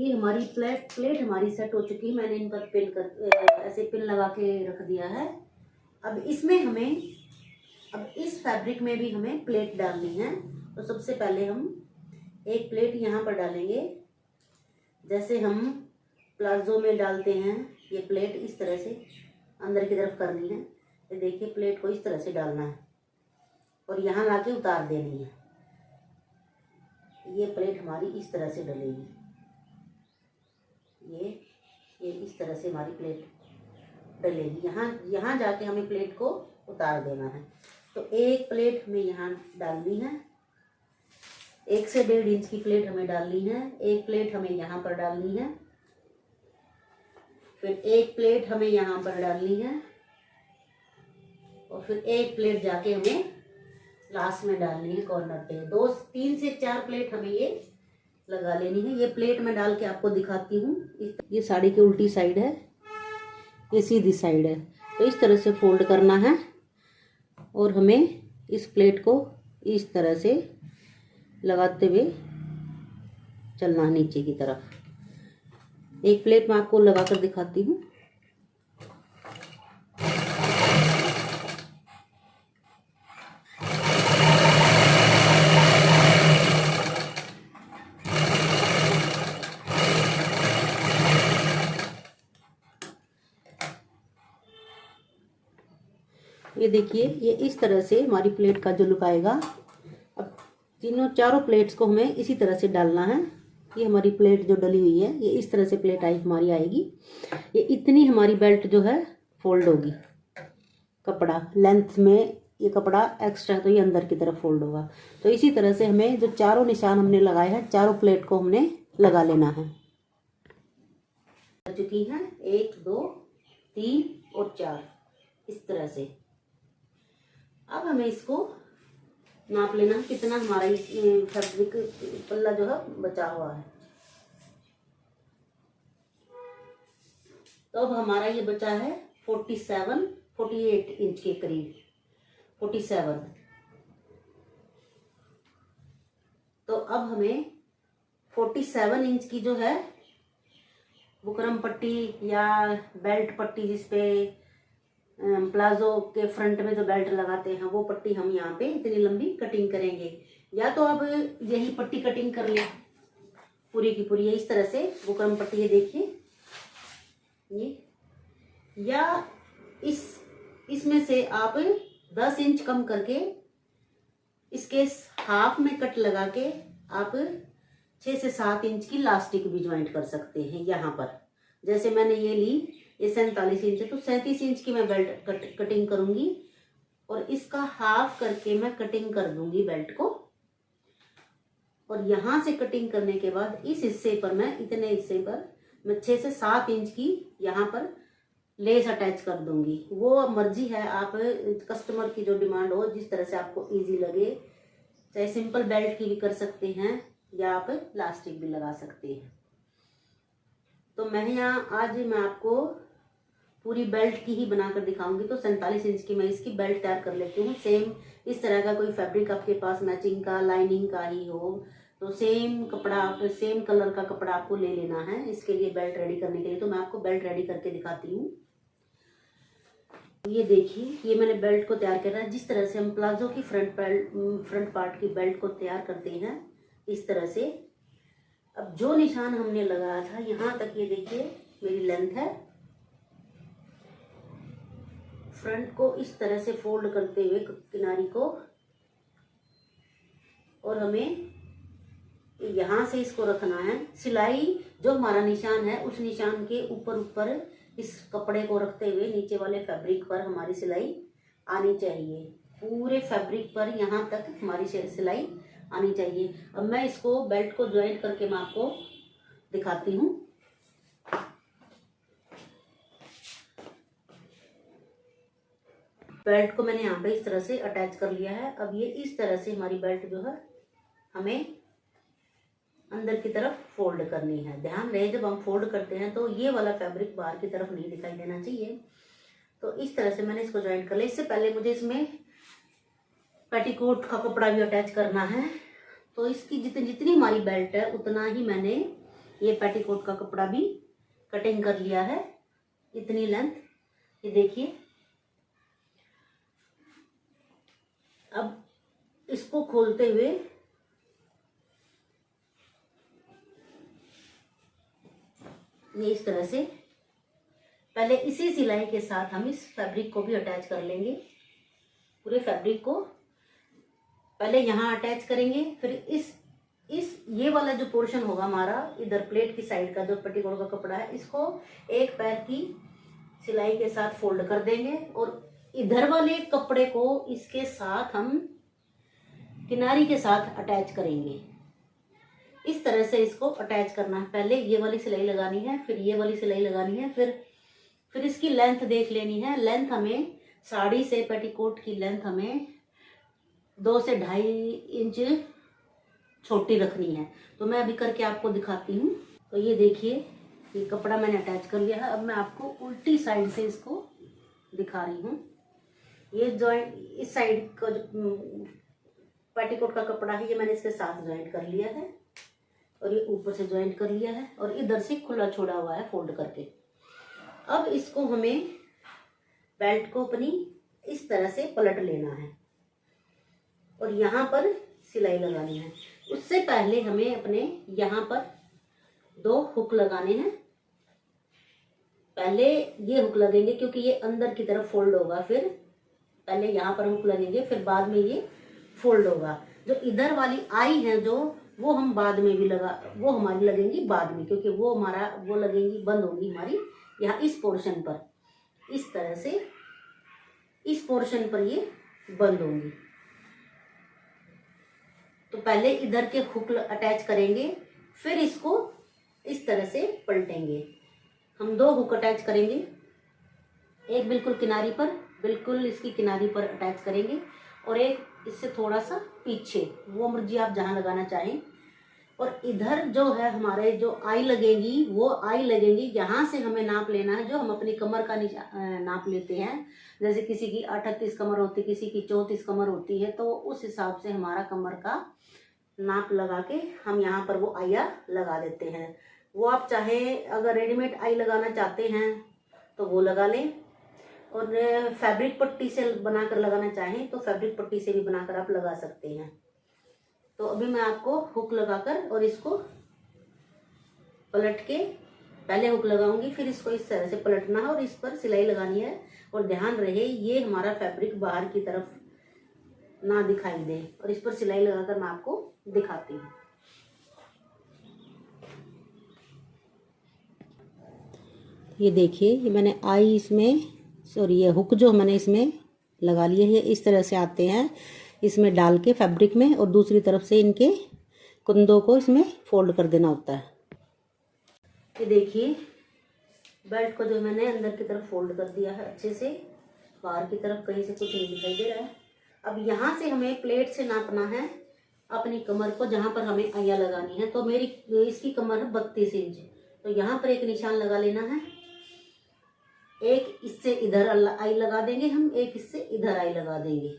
ये हमारी प्लेट हमारी सेट हो चुकी है। मैंने इन पर पिन कर ऐसे पिन लगा के रख दिया है। अब इसमें हमें इस फैब्रिक में भी हमें प्लेट डालनी है। तो सबसे पहले हम एक प्लेट यहाँ पर डालेंगे, जैसे हम प्लाजो में डालते हैं। ये प्लेट इस तरह से अंदर की तरफ करनी है। ये देखिए, प्लेट को इस तरह से डालना है और यहाँ लाके उतार देनी है। ये प्लेट हमारी इस तरह से डलेगी। ये इस तरह से हमारी प्लेट डलेगी। यहाँ जाके हमें प्लेट को उतार देना है। तो एक प्लेट हमें यहाँ डालनी है, 1 से 1.5 इंच की प्लेट हमें डालनी है। एक प्लेट हमें यहाँ पर डालनी है, फिर एक प्लेट हमें यहाँ पर डालनी है और फिर एक प्लेट जाके हमें लास्ट में डालनी है कॉर्नर पे। 3 से 4 प्लेट हमें ये लगा लेनी है। ये प्लेट में डाल के आपको दिखाती हूँ। ये साड़ी की उल्टी साइड है, ये सीधी साइड है। तो इस तरह से फोल्ड करना है और हमें इस प्लेट को इस तरह से लगाते हुए चलना है नीचे की तरफ। एक प्लेट मैं आपको लगा कर दिखाती हूँ। ये देखिए, ये इस तरह से हमारी प्लेट का जो लुक आएगा। अब चारों प्लेट्स को हमें इसी तरह से डालना है। ये हमारी प्लेट जो डली हुई है, ये इस तरह से प्लेट हमारी आएगी। ये इतनी हमारी बेल्ट जो है फोल्ड होगी। कपड़ा लेंथ में ये कपड़ा एक्स्ट्रा, तो ये अंदर की तरफ फोल्ड होगा। तो इसी तरह से हमें जो चारों निशान हमने लगाए हैं, चारों प्लेट को हमने लगा लेना है। लग चुकी है 1 2 3 और 4 इस तरह से। अब हमें इसको नाप लेना कितना हमारा फैब्रिक पल्ला जो है बचा हुआ है। तो अब हमारा ये बचा है 48 इंच के करीब, 47। तो अब हमें 47 इंच की जो है बुकरम पट्टी या बेल्ट पट्टी, जिसपे प्लाजो के फ्रंट में जो बेल्ट लगाते हैं, वो पट्टी हम यहाँ पे इतनी लंबी कटिंग करेंगे। या तो अब यही पट्टी कटिंग कर ले पूरी की पूरी, इस तरह से बुकरम पट्टी, ये देखिए ये, या इसमें से आप 10 इंच कम करके इसके हाफ में कट लगा के आप 6 से 7 इंच की लास्टिक भी ज्वाइंट कर सकते हैं। यहाँ पर जैसे मैंने ये ली, ये 47 इंच है, तो 37 इंच की मैं बेल्ट कटिंग करूंगी और इसका हाफ करके मैं कटिंग कर दूंगी बेल्ट को। और यहाँ से कटिंग करने के बाद इस हिस्से पर मैं, इतने हिस्से पर मैं 6 से 7 इंच की यहाँ पर लेस अटैच कर दूंगी। वो मर्जी है, आप कस्टमर की जो डिमांड हो, जिस तरह से आपको इजी लगे। चाहे सिंपल बेल्ट की भी कर सकते हैं या आप प्लास्टिक भी लगा सकते हैं। तो मैं आज मैं आपको पूरी बेल्ट की ही बनाकर दिखाऊंगी। तो 47 इंच की मैं इसकी बेल्ट तैयार कर लेती हूँ। सेम इस तरह का कोई फैब्रिक आपके पास मैचिंग का, लाइनिंग का ही हो, तो सेम कपड़ा, सेम कलर का कपड़ा आपको ले लेना है। इसके लिए बेल्ट रेडी करने के लिए तो मैं आपको बेल्ट रेडी करके दिखाती हूँ। ये देखिए, ये मैंने बेल्ट को तैयार करा है। जिस तरह से हम प्लाजो की फ्रंट पार्ट की बेल्ट को तैयार करते हैं, इस तरह से। अब जो निशान हमने लगाया था यहाँ तक, ये देखिए मेरी लेंथ है। फ्रंट को इस तरह से फोल्ड करते हुए किनारी को, और हमें यहाँ से इसको रखना है। सिलाई जो हमारा निशान है, उस निशान के ऊपर इस कपड़े को रखते हुए नीचे वाले फैब्रिक पर हमारी सिलाई आनी चाहिए। पूरे फैब्रिक पर यहाँ तक हमारी सिलाई आनी चाहिए। अब मैं इसको बेल्ट को ज्वाइंट करके मैं आपको दिखाती हूँ। बेल्ट को मैंने यहाँ पे इस तरह से अटैच कर लिया है। अब ये इस तरह से हमारी बेल्ट जो है हमें अंदर की तरफ फोल्ड करनी है। ध्यान रहे, जब हम फोल्ड करते हैं तो ये वाला फैब्रिक बाहर की तरफ नहीं दिखाई देना चाहिए। तो इस तरह से मैंने इसको ज्वाइंट कर लिया। इससे पहले मुझे इसमें पेटीकोट का कपड़ा भी अटैच करना है। तो इसकी जितनी हमारी बेल्ट है, उतना ही मैंने ये पेटीकोट का कपड़ा भी कटिंग कर लिया है, इतनी लेंथ। ये देखिए, अब इसको खोलते हुए ये इस तरह से, पहले इसी सिलाई के साथ हम इस फैब्रिक को भी अटैच कर लेंगे। पूरे फैब्रिक को पहले यहाँ अटैच करेंगे, फिर इस ये वाला जो पोर्शन होगा हमारा इधर प्लेट की साइड का, जो पेटीकोट का कपड़ा है, इसको एक पैर की सिलाई के साथ फोल्ड कर देंगे और इधर वाले कपड़े को इसके साथ हम किनारी के साथ अटैच करेंगे। इस तरह से इसको अटैच करना है। पहले ये वाली सिलाई लगानी है, फिर ये वाली सिलाई लगानी है, फिर इसकी लेंथ देख लेनी है। लेंथ हमें साड़ी से पेटीकोट की लेंथ हमें 2 से 2.5 इंच छोटी रखनी है। तो मैं अभी करके आपको दिखाती हूँ। तो ये देखिए, ये कपड़ा मैंने अटैच कर लिया है। अब मैं आपको उल्टी साइड से इसको दिखा रही हूँ। ये जॉइंट, इस साइड का जो पेटीकोट का कपड़ा है, ये मैंने इसके साथ ज्वाइंट कर लिया है और ये ऊपर से ज्वाइंट कर लिया है और इधर से खुला छोड़ा हुआ है फोल्ड करके। अब इसको हमें बेल्ट को अपनी इस तरह से पलट लेना है और यहाँ पर सिलाई लगानी है। उससे पहले हमें अपने यहाँ पर 2 हुक लगाने हैं। पहले ये हुक लगेंगे क्योंकि ये अंदर की तरफ फोल्ड होगा, फिर पहले यहाँ पर हुक लगेंगे, फिर बाद में ये फोल्ड होगा। जो इधर वाली आई है जो, वो हम बाद में भी वो हमारी लगेंगी बाद में, क्योंकि वो लगेंगी, बंद होगी हमारी यहाँ इस पोर्शन पर। इस तरह से इस पोर्शन पर ये बंद होंगी। तो पहले इधर के हुक अटैच करेंगे, फिर इसको इस तरह से पलटेंगे। हम 2 हुक अटैच करेंगे, एक बिल्कुल किनारी पर, बिल्कुल इसकी किनारी पर अटैच करेंगे और एक इससे थोड़ा सा पीछे, वो मर्जी आप जहाँ लगाना चाहें। और इधर जो है हमारे जो आई लगेगी, वो आई लगेगी यहाँ से हमें नाप लेना है, जो हम अपनी कमर का नाप लेते हैं। जैसे किसी की 38 कमर होती है, किसी की 34 कमर होती है, तो उस हिसाब से हमारा कमर का नाप लगा के हम यहाँ पर वो आइया लगा देते हैं। वो आप चाहे अगर रेडीमेड आई लगाना चाहते हैं तो वो लगा लें, और फैब्रिक पट्टी से बनाकर लगाना चाहें तो फैब्रिक पट्टी से भी बनाकर आप लगा सकते हैं। तो अभी मैं आपको हुक लगाकर और इसको पलट के, पहले हुक लगाऊंगी, फिर इसको इस तरह से पलटना है और इस पर सिलाई लगानी है। और ध्यान रहे ये हमारा फैब्रिक बाहर की तरफ ना दिखाई दे, और इस पर सिलाई लगाकर मैं आपको दिखाती हूँ। ये देखिए, ये मैंने आई इसमें, सॉरी, ये हुक जो मैंने इसमें लगा लिए है, इस तरह से आते हैं इसमें डाल के फैब्रिक में, और दूसरी तरफ से इनके कुंदों को इसमें फोल्ड कर देना होता है। ये देखिए, बेल्ट को जो मैंने अंदर की तरफ फोल्ड कर दिया है अच्छे से, बाहर की तरफ कहीं से कुछ नहीं दिखाई दे रहा है। अब यहाँ से हमें प्लेट से नापना है अपनी कमर को, जहाँ पर हमें आइया लगानी है। तो मेरी इसकी कमर है 32 इंच, तो यहाँ पर एक निशान लगा लेना है। एक इससे इधर आई लगा देंगे हम, एक इससे इधर आई लगा देंगे,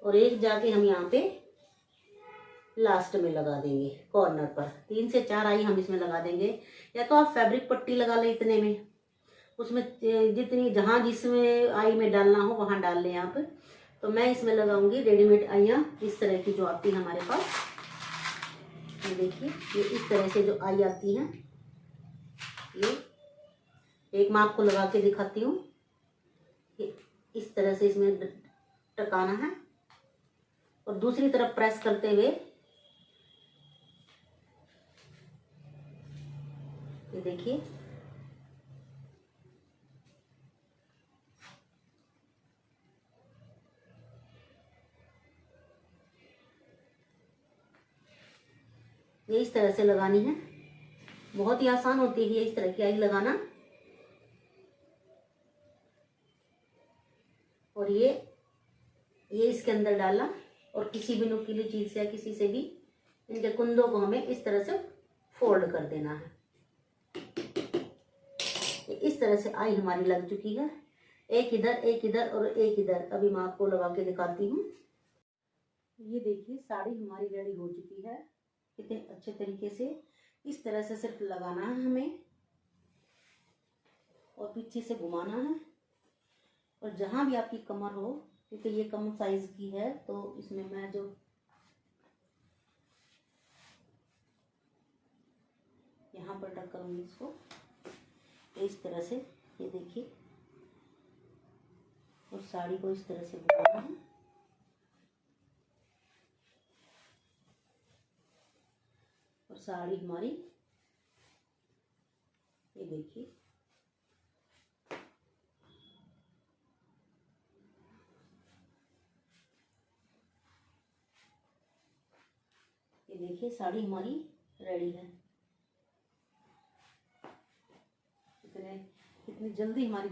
और एक जाके हम यहाँ पे लास्ट में लगा देंगे कॉर्नर पर। 3 से 4 आई हम इसमें लगा देंगे, या तो आप फैब्रिक पट्टी लगा लें इतने में, उसमें जितनी जहाँ जिसमें आई में डालना हो वहाँ डाल लें आप। तो मैं इसमें लगाऊंगी रेडीमेड आइयाँ इस तरह की जो आती है हमारे पास। ये देखिए, ये इस तरह से जो आई आती हैं, ये एक मैं आपको लगा के दिखाती हूँ। इस तरह से इसमें टकाना है और दूसरी तरफ प्रेस करते हुए ये देखिए, ये इस तरह से लगानी है। बहुत ही आसान होती है इस तरह की आई लगाना। और ये इसके अंदर डाला, और किसी भी नुकीली चीज से या किसी से भी इनके कुंदों को हमें इस तरह से फोल्ड कर देना है। इस तरह से आई हमारी लग चुकी है, एक इधर और एक इधर। अभी मैं आपको लगा के दिखाती हूँ। ये देखिए, साड़ी हमारी रेडी हो चुकी है कितने अच्छे तरीके से। इस तरह से सिर्फ लगाना है हमें और पीछे से घुमाना है। और जहाँ भी आपकी कमर हो, क्योंकि ये कम साइज की है तो इसमें मैं जो यहाँ पर टक करूँगी इसको, तो इस तरह से ये देखिए, और साड़ी को इस तरह से घुमाना है और साड़ी हमारी ये देखिए साड़ी हमारी रेडी है। इतनी जल्दी हमारी